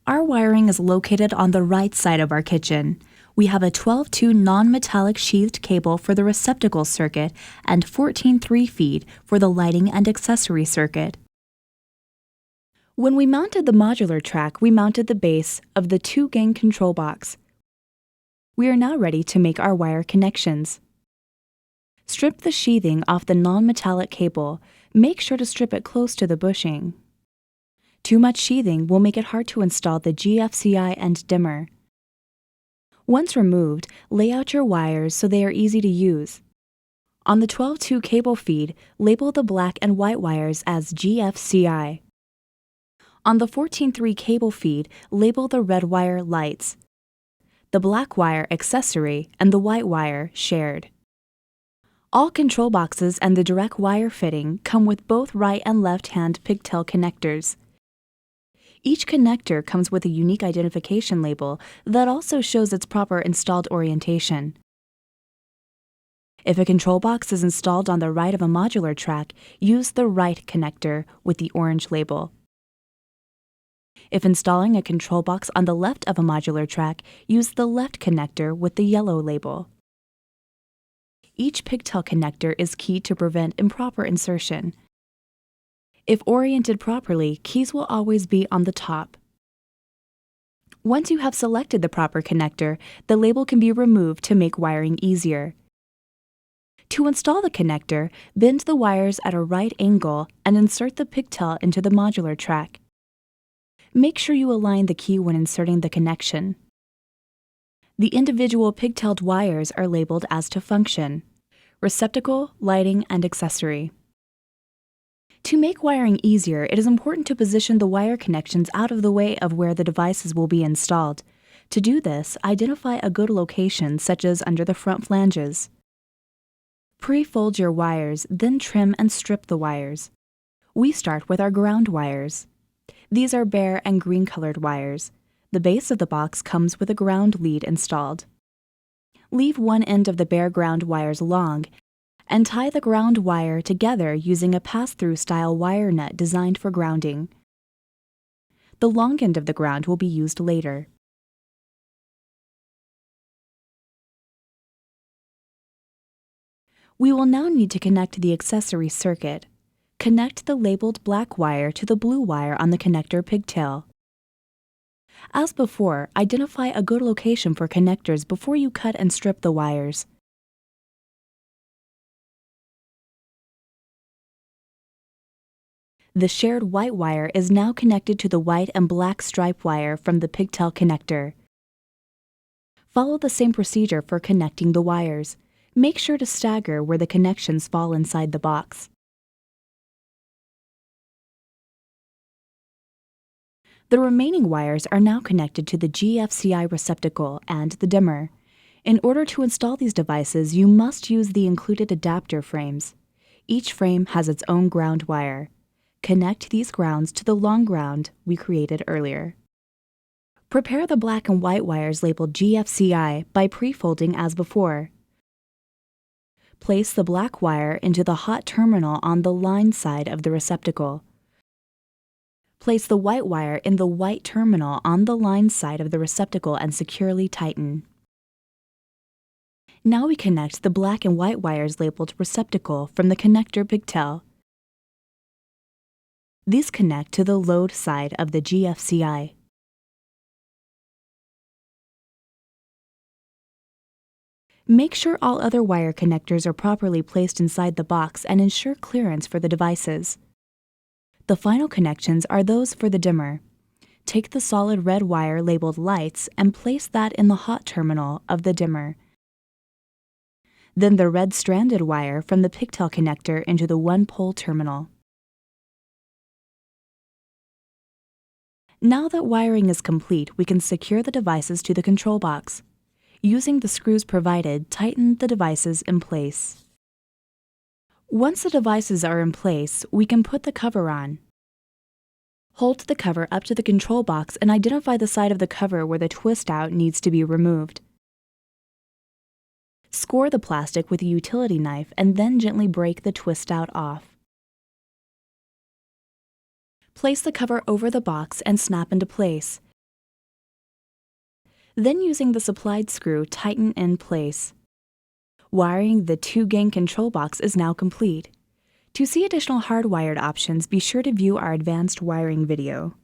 Our wiring is located on the right side of our kitchen. We have a 12-2 non-metallic sheathed cable for the receptacle circuit and 14 3-feed for the lighting and accessory circuit. When we mounted the modular track, we mounted the base of the 2-gain control box. We are now ready to make our wire connections. Strip the sheathing off the non-metallic cable. Make sure to strip it close to the bushing. Too much sheathing will make it hard to install the GFCI and dimmer. Once removed, lay out your wires so they are easy to use. On the 12-2 cable feed, label the black and white wires as GFCI. On the 14-3 cable feed, label the red wire lights, the black wire accessory, and the white wire shared. All control boxes and the direct wire fitting come with both right and left-hand pigtail connectors. Each connector comes with a unique identification label that also shows its proper installed orientation. If a control box is installed on the right of a modular track, use the right connector with the orange label. If installing a control box on the left of a modular track, use the left connector with the yellow label. Each pigtail connector is keyed to prevent improper insertion. If oriented properly, keys will always be on the top. Once you have selected the proper connector, the label can be removed to make wiring easier. To install the connector, bend the wires at a right angle and insert the pigtail into the modular track. Make sure you align the key when inserting the connection. The individual pigtailed wires are labeled as to function: receptacle, lighting, and accessory. To make wiring easier, it is important to position the wire connections out of the way of where the devices will be installed. To do this, identify a good location, such as under the front flanges. Pre-fold your wires, then trim and strip the wires. We start with our ground wires. These are bare and green-colored wires. The base of the box comes with a ground lead installed. Leave one end of the bare ground wires long and tie the ground wire together using a pass-through style wire nut designed for grounding. The long end of the ground will be used later. We will now need to connect the accessory circuit. Connect the labeled black wire to the blue wire on the connector pigtail. As before, identify a good location for connectors before you cut and strip the wires. The shared white wire is now connected to the white and black stripe wire from the pigtail connector. Follow the same procedure for connecting the wires. Make sure to stagger where the connections fall inside the box. The remaining wires are now connected to the GFCI receptacle and the dimmer. In order to install these devices, you must use the included adapter frames. Each frame has its own ground wire. Connect these grounds to the long ground we created earlier. Prepare the black and white wires labeled GFCI by pre-folding as before. Place the black wire into the hot terminal on the line side of the receptacle. Place the white wire in the white terminal on the line side of the receptacle and securely tighten. Now we connect the black and white wires labeled receptacle from the connector pigtail. These connect to the load side of the GFCI. Make sure all other wire connectors are properly placed inside the box and ensure clearance for the devices. The final connections are those for the dimmer. Take the solid red wire labeled lights and place that in the hot terminal of the dimmer. Then the red stranded wire from the pigtail connector into the one-pole terminal. Now that wiring is complete, we can secure the devices to the control box. Using the screws provided, tighten the devices in place. Once the devices are in place, we can put the cover on. Hold the cover up to the control box and identify the side of the cover where the twist out needs to be removed. Score the plastic with a utility knife and then gently break the twist out off. Place the cover over the box and snap into place. Then using the supplied screw, tighten in place. Wiring the 2-gain control box is now complete. To see additional hardwired options, be sure to view our advanced wiring video.